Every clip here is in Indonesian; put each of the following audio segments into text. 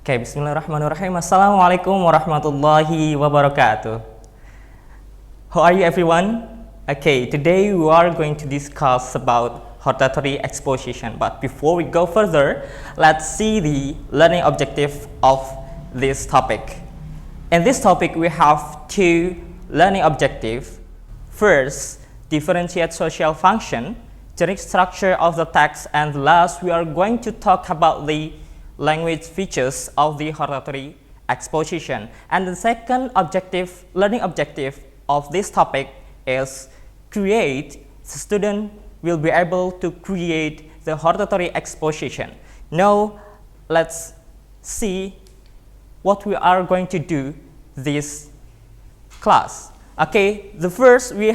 Oke, bismillahirrahmanirrahim. Assalamualaikum warahmatullahi wabarakatuh. How are you everyone? Okay, today we are going to discuss about hortatory exposition. But before we go further, let's see the learning objective of this topic. In this topic, we have two learning objectives. First, differentiate social function, generic structure of the text, and last, we are going to talk about the language features of the hortatory exposition. And the second learning objective of this topic is the student will be able to create the hortatory exposition. Now, let's see what we are going to do this class. Okay, the first we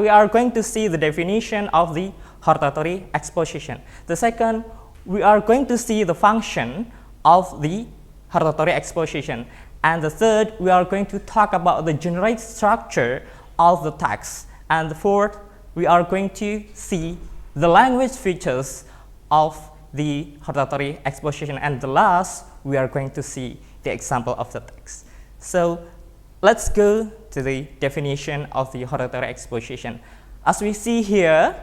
are going to see the definition of the hortatory exposition. The second, we are going to see the function of the hortatory exposition. And the third, we are going to talk about the generic structure of the text. And the fourth, we are going to see the language features of the hortatory exposition. And the last, we are going to see the example of the text. So let's go to the definition of the hortatory exposition. As we see here,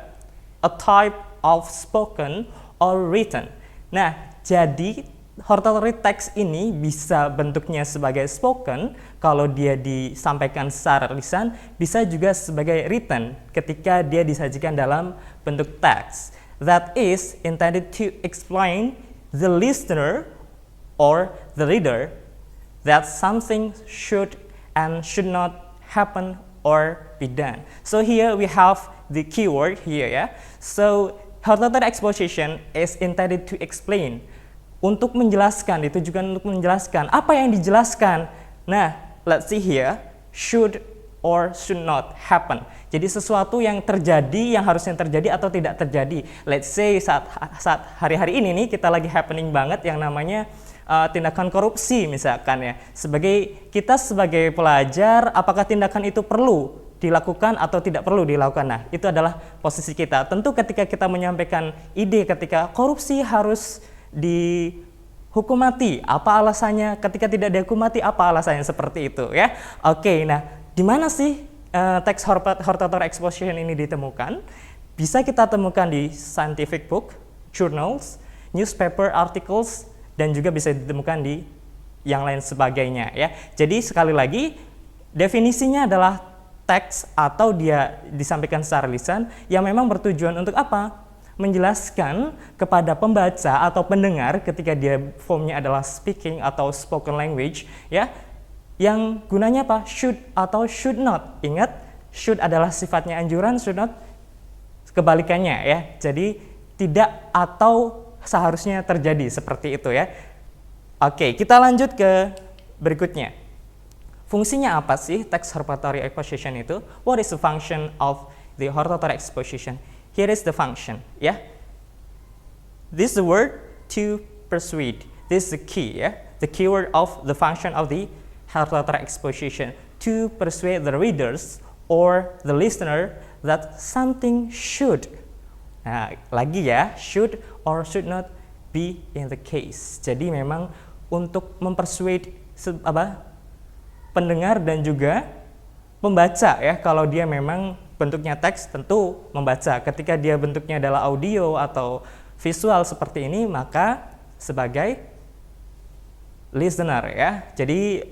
a type of spoken or written. Nah, jadi hortatory text ini bisa bentuknya sebagai spoken kalau dia disampaikan secara lisan, bisa juga sebagai written ketika dia disajikan dalam bentuk teks. That is intended to explain the listener or the reader that something should and should not happen or be done. So here we have the keyword here, yeah. So hortatory exposition is intended to explain, untuk menjelaskan, ditujukan untuk menjelaskan. Apa yang dijelaskan? Nah, let's see here, should or should not happen. Jadi sesuatu yang terjadi, yang harusnya terjadi atau tidak terjadi. Let's say saat hari-hari ini nih kita lagi happening banget yang namanya tindakan korupsi misalkan ya. Kita sebagai pelajar, apakah tindakan itu perlu dilakukan atau tidak perlu dilakukan? Nah, itu adalah posisi kita. Tentu ketika kita menyampaikan ide ketika korupsi harus dihukum mati, apa alasannya? Ketika tidak dihukum mati, apa alasannya? Seperti itu ya. Oke, nah di mana sih teks hortatory exposition ini ditemukan? Bisa kita temukan di scientific book, journals, newspaper articles, dan juga bisa ditemukan di yang lain sebagainya ya. Jadi sekali lagi definisinya adalah teks atau dia disampaikan secara lisan yang memang bertujuan untuk apa? Menjelaskan kepada pembaca atau pendengar ketika dia formnya adalah speaking atau spoken language ya, yang gunanya apa? Should atau should not. Ingat, should adalah sifatnya anjuran, should not kebalikannya ya. Jadi tidak atau seharusnya terjadi seperti itu ya. Oke, kita lanjut ke berikutnya. Fungsinya apa sih teks hortatory exposition itu? What is the function of the hortatory exposition? Here is the function, yeah. This is the word to persuade. This is the key, yeah. The keyword of the function of the hortatory exposition, to persuade the readers or the listener that something should. Nah, lagi ya, should or should not be in the case. Jadi memang untuk mempersuade pendengar dan juga pembaca ya, kalau dia memang bentuknya teks tentu membaca. Ketika dia bentuknya adalah audio atau visual seperti ini, maka sebagai listener ya. Jadi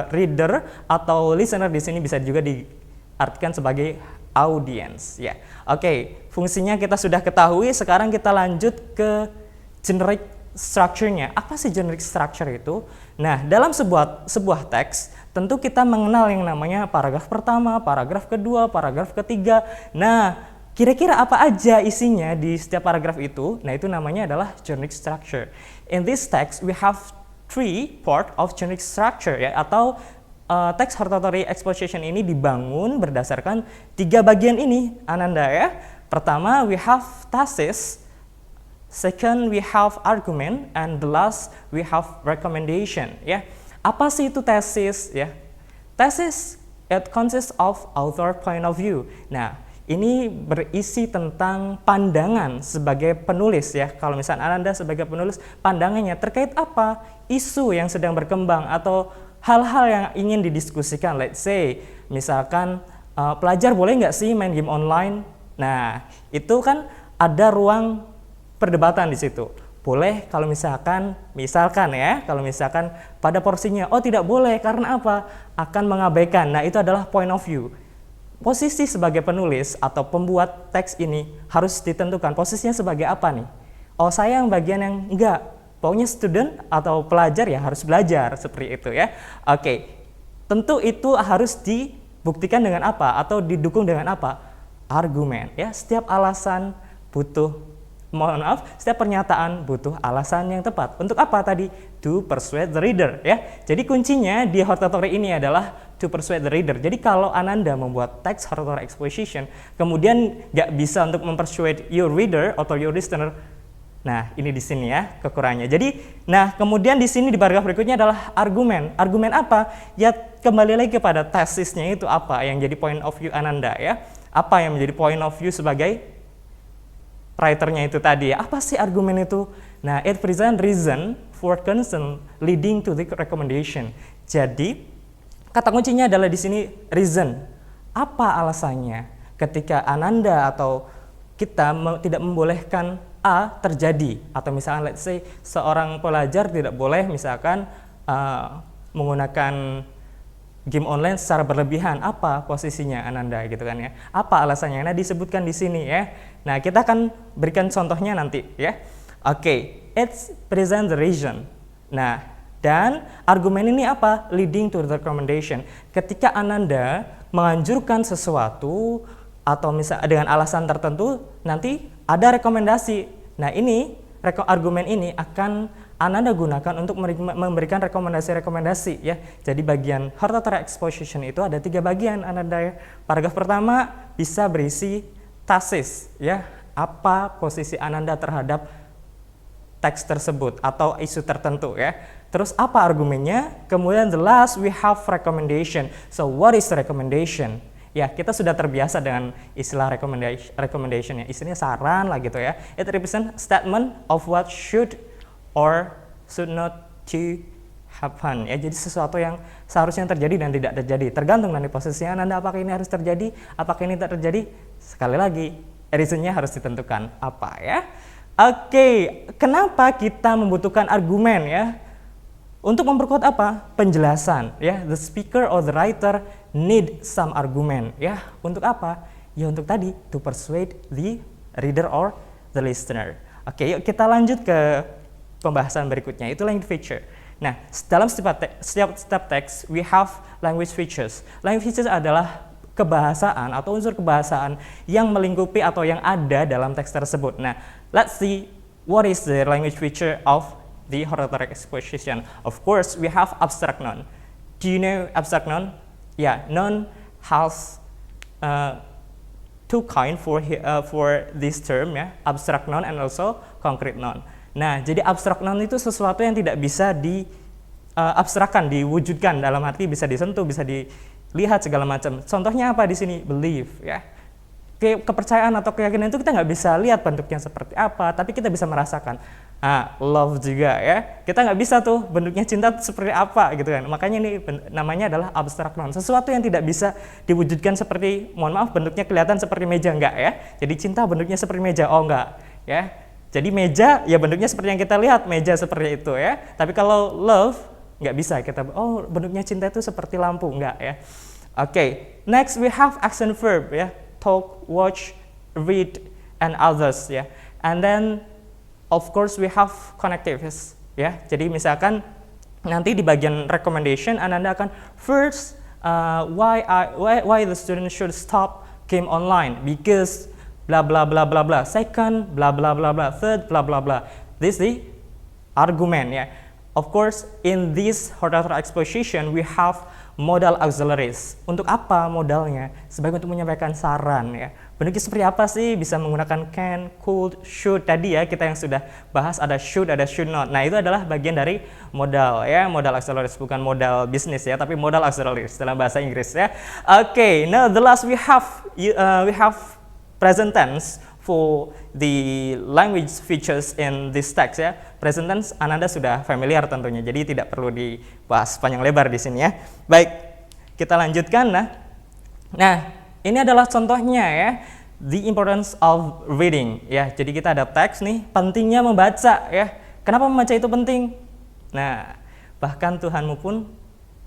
reader atau listener di sini bisa juga diartikan sebagai audience ya. Oke, fungsinya kita sudah ketahui, sekarang kita lanjut ke generic structure-nya. Apa sih generic structure itu? Nah, dalam sebuah teks, tentu kita mengenal yang namanya paragraf pertama, paragraf kedua, paragraf ketiga. Nah, kira-kira apa aja isinya di setiap paragraf itu? Nah, itu namanya adalah generic structure. In this text, we have three part of generic structure ya, atau teks hortatory exposition ini dibangun berdasarkan tiga bagian ini, Ananda ya. Pertama, we have thesis. Second, we have argument, and the last we have recommendation. Ya, apa sih itu tesis? Ya, tesis it consists of author point of view. Nah, ini berisi tentang pandangan sebagai penulis ya. Kalau misalnya Ananda sebagai penulis, pandangannya terkait apa? Isu yang sedang berkembang atau hal-hal yang ingin didiskusikan. Let's say, misalkan pelajar boleh nggak sih main game online? Nah, itu kan ada ruang perdebatan di situ. Boleh kalau misalkan kalau misalkan pada porsinya, oh tidak boleh karena apa? Akan mengabaikan. Nah, itu adalah point of view. Posisi sebagai penulis atau pembuat teks ini harus ditentukan. Posisinya sebagai apa nih? Oh, saya yang bagian yang enggak. Pokoknya student atau pelajar ya harus belajar seperti itu ya. Oke. Tentu itu harus dibuktikan dengan apa atau didukung dengan apa? Argumen ya. Setiap alasan setiap pernyataan butuh alasan yang tepat. Untuk apa tadi? To persuade the reader ya. Jadi kuncinya di hortatory ini adalah to persuade the reader. Jadi kalau Ananda membuat teks hortatory exposition, kemudian nggak bisa untuk mempersuade your reader atau your listener, nah ini di sini ya kekurangannya. Jadi, nah kemudian di sini di paragraf berikutnya adalah argumen. Argumen apa? Ya kembali lagi kepada tesisnya itu apa yang jadi point of view Ananda ya. Apa yang menjadi point of view sebagai writernya itu tadi ya. Apa sih argumen itu? Nah, it present reason for concern leading to the recommendation. Jadi, kata kuncinya adalah di sini reason. Apa alasannya ketika Ananda atau kita tidak membolehkan A terjadi? Atau misalkan let's say seorang pelajar tidak boleh misalkan menggunakan game online secara berlebihan. Apa posisinya Ananda gitu kan ya? Apa alasannya? Nah, disebutkan di sini ya. Nah, kita akan berikan contohnya nanti ya. Oke, it's present the reason. Nah, dan argumen ini apa? Leading to the recommendation. Ketika Ananda menganjurkan sesuatu atau misalnya dengan alasan tertentu, nanti ada rekomendasi. Nah, ini argumen ini akan Ananda gunakan untuk memberikan rekomendasi-rekomendasi ya. Jadi bagian hortatory exposition itu ada 3 bagian Ananda ya. Paragraf pertama bisa berisi tesis ya. Apa posisi Ananda terhadap teks tersebut atau isu tertentu ya. Terus apa argumennya? Kemudian the last we have recommendation. So what is the recommendation? Ya, kita sudah terbiasa dengan istilah recommendation ya. Istilahnya saran lah gitu ya. It represents statement of what should or should not to happen ya. Jadi sesuatu yang seharusnya terjadi dan tidak terjadi. Tergantung dari posisinya Anda, apakah ini harus terjadi, apakah ini tak terjadi. Sekali lagi, reasonnya harus ditentukan apa ya. Oke, kenapa kita membutuhkan argumen ya? Untuk memperkuat apa? Penjelasan ya. The speaker or the writer need some argument ya. Untuk apa? Ya untuk tadi, to persuade the reader or the listener. Oke, yuk kita lanjut ke pembahasan berikutnya, itu language feature. Nah, dalam setiap step teks, we have language features. Language features adalah kebahasaan atau unsur kebahasaan yang melingkupi atau yang ada dalam teks tersebut. Nah, let's see what is the language feature of the hortatory exposition. Of course, we have abstract noun. Do you know abstract noun? Yeah, noun has two kind for this term ya, abstract noun and also concrete noun. Nah, jadi abstract noun itu sesuatu yang tidak bisa diabstrakkan, diwujudkan, dalam arti bisa disentuh, bisa dilihat segala macam. Contohnya apa di sini? Belief ya. Kepercayaan atau keyakinan itu kita nggak bisa lihat bentuknya seperti apa, tapi kita bisa merasakan. Love juga ya. Kita nggak bisa tuh bentuknya cinta seperti apa gitu kan. Makanya ini namanya adalah abstract noun. Sesuatu yang tidak bisa diwujudkan seperti, mohon maaf, bentuknya kelihatan seperti meja, enggak ya. Jadi cinta bentuknya seperti meja, oh enggak ya. Jadi meja ya bentuknya seperti yang kita lihat, meja seperti itu ya. Tapi kalau love nggak bisa kita, oh bentuknya cinta itu seperti lampu, nggak ya. Oke, next we have action verb ya, talk, watch, read, and others ya. And then of course we have connectives ya. Jadi misalkan nanti di bagian recommendation Anda akan first why the student should stop game online because blah blah blah blah blah. Second, blah blah blah blah. Third, blah blah blah. This is the argument ya. Of course, in this hortatory exposition, we have modal auxiliaries. Untuk apa modalnya? Sebagai untuk menyampaikan saran ya. Bentuknya seperti apa sih? Bisa menggunakan can, could, should. Tadi ya kita yang sudah bahas ada should not. Nah, itu adalah bagian dari modal ya, modal auxiliaries, bukan modal bisnis ya, tapi modal auxiliaries dalam bahasa Inggris ya. Oke, now the last we have present tense for the language features in this text ya. Present tense Ananda sudah familiar tentunya, jadi tidak perlu dibahas panjang lebar di sini ya. Baik, kita lanjutkan. Nah, ini adalah contohnya ya. The importance of reading ya. Jadi kita ada teks nih, pentingnya membaca ya. Kenapa membaca itu penting? Nah, bahkan Tuhanmu pun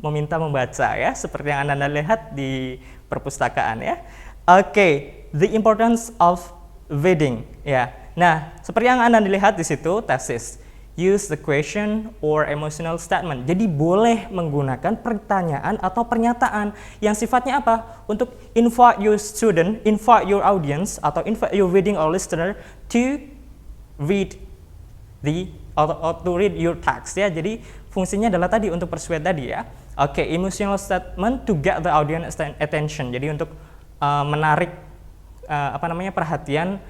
meminta membaca ya, seperti yang Anda lihat di perpustakaan ya. Oke, the importance of reading ya. Nah, seperti yang Anda lihat di situ tesis. Use the question or emotional statement. Jadi boleh menggunakan pertanyaan atau pernyataan yang sifatnya apa? Untuk invite your student, invite your audience atau invite your reading or listener to read to read your text ya. Jadi fungsinya adalah tadi untuk persuade tadi ya. Oke, emotional statement to get the audience attention. Jadi untuk menarik perhatian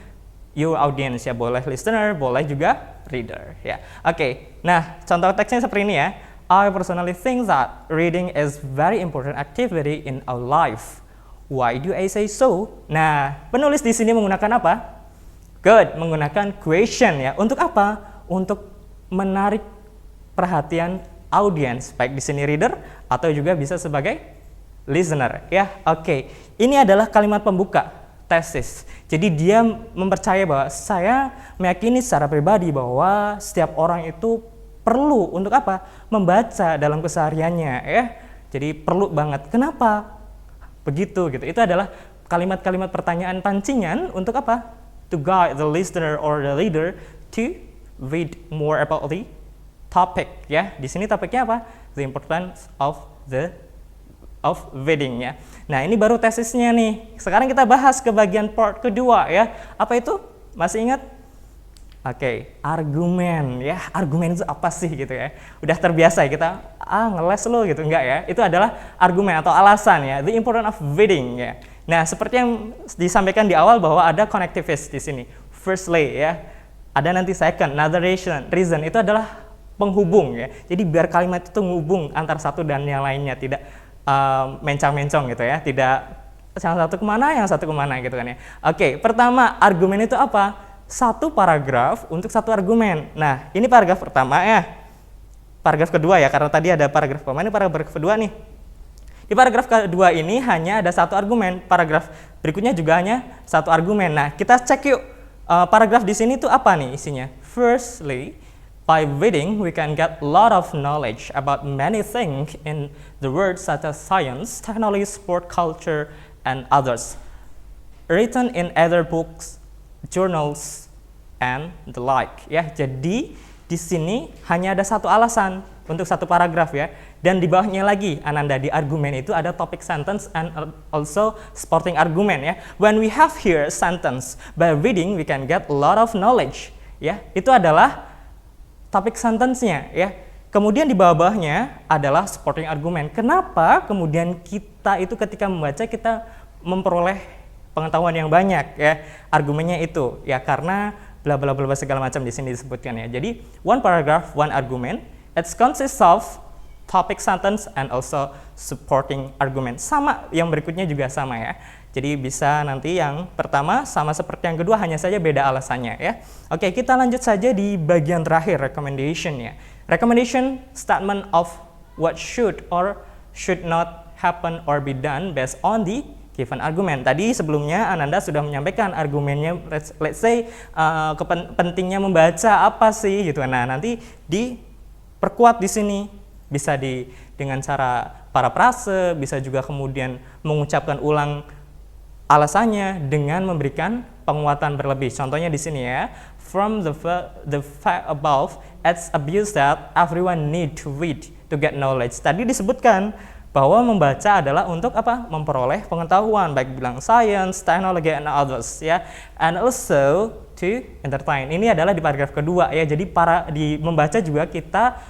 your audience ya, boleh listener, boleh juga reader ya. Oke, nah contoh teksnya seperti ini ya. I personally think that reading is very important activity in our life. Why do I say so? Nah, penulis di sini menggunakan apa? Good, menggunakan question ya. Untuk apa? Untuk menarik perhatian audience, baik di sini reader atau juga bisa sebagai listener ya. Oke, ini adalah kalimat pembuka tesis. Jadi dia mempercaya bahwa saya meyakini secara pribadi bahwa setiap orang itu perlu untuk apa? Membaca dalam kesehariannya ya. Jadi perlu banget. Kenapa? Begitu gitu. Itu adalah kalimat-kalimat pertanyaan pancingan untuk apa? To guide the listener or the reader to read more about the topic ya. Di sini topiknya apa? The importance of reading ya. Nah, ini baru tesisnya nih. Sekarang kita bahas ke bagian part kedua ya. Apa itu? Masih ingat? Oke, argumen ya. Argumen itu apa sih gitu ya. Udah terbiasa ya kita ngeles lo gitu, enggak ya. Itu adalah argumen atau alasan ya. The importance of reading ya. Nah, seperti yang disampaikan di awal bahwa ada connectivist di sini. Firstly ya. Ada nanti second, narration, reason itu adalah penghubung ya. Jadi biar kalimat itu menghubung antara satu dan yang lainnya, tidak mencang-mencong gitu ya, tidak yang satu kemana gitu kan ya. Oke, pertama argumen itu apa? Satu paragraf untuk satu argumen. Nah, ini paragraf pertama ya. Paragraf kedua ya, karena tadi ada paragraf pertama, ini paragraf kedua nih. Di paragraf kedua ini hanya ada satu argumen, paragraf berikutnya juga hanya satu argumen. Nah, kita cek yuk paragraf di sini tuh apa nih isinya. Firstly, by reading, we can get a lot of knowledge about many things in the world such as science, technology, sport, culture, and others. Written in other books, journals, and the like. Ya, jadi di sini hanya ada satu alasan untuk satu paragraf ya. Dan di bawahnya lagi, Ananda, di argumen itu ada topic sentence and also supporting argument ya. When we have here sentence, by reading we can get a lot of knowledge. Ya, itu adalah topik sentence-nya ya. Kemudian di bawah-bawahnya adalah supporting argument. Kenapa kemudian kita itu ketika membaca kita memperoleh pengetahuan yang banyak ya. Argumennya itu ya karena bla bla bla segala macam di sini disebutkan ya. Jadi one paragraph, one argument. It consists of topic sentence and also supporting argument. Sama yang berikutnya juga sama ya. Jadi bisa nanti yang pertama sama seperti yang kedua, hanya saja beda alasannya ya. Oke, kita lanjut saja di bagian terakhir, recommendation ya. Recommendation statement of what should or should not happen or be done based on the given argument. Tadi sebelumnya Ananda sudah menyampaikan argumennya, let's say pentingnya membaca apa sih gitu. Nah, nanti diperkuat di sini bisa dengan cara parafrase, bisa juga kemudian mengucapkan ulang alasannya dengan memberikan penguatan berlebih. Contohnya di sini ya, from the fact above, it's obvious that everyone need to read to get knowledge. Tadi disebutkan bahwa membaca adalah untuk apa? Memperoleh pengetahuan, baik bilang science, technology, and others ya. And also to entertain. Ini adalah di paragraf kedua ya. Jadi di membaca juga kita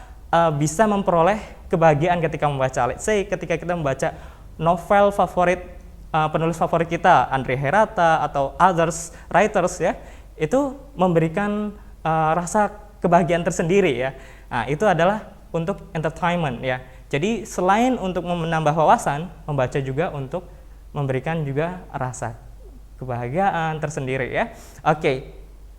bisa memperoleh kebahagiaan ketika membaca. Let's say ketika kita membaca novel favorit penulis favorit kita, Andre Herata atau others writers ya, itu memberikan rasa kebahagiaan tersendiri ya. Nah, itu adalah untuk entertainment ya. Jadi selain untuk menambah wawasan, membaca juga untuk memberikan juga rasa kebahagiaan tersendiri ya. Oke.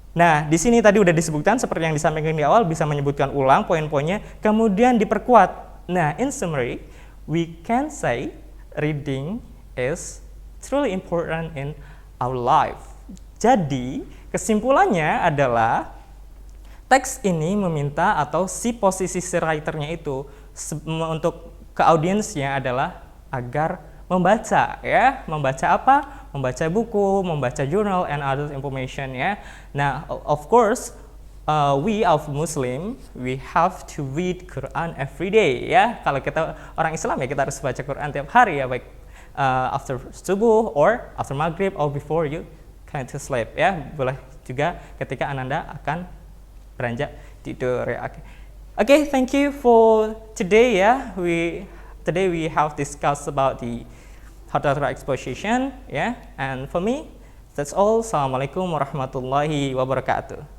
Nah, di sini tadi udah disebutkan seperti yang disampaikan di awal, bisa menyebutkan ulang poin-poinnya, kemudian diperkuat. Nah, in summary, we can say reading is truly important in our life. Jadi, kesimpulannya adalah teks ini meminta atau si posisi si writernya itu untuk ke audiensnya adalah agar membaca ya, membaca apa? Membaca buku, membaca journal and other information ya. Nah, of course, we of Muslim, we have to read Quran every day ya. Kalau kita orang Islam ya kita harus baca Quran tiap hari ya, baik after subuh or after maghrib or before you going to sleep ya. Boleh juga ketika Ananda akan beranjak tidur ya. Okay, thank you for today ya. Today we have discussed about the hortatory exposition, yeah, and for me, that's all. Assalamualaikum warahmatullahi wabarakatuh.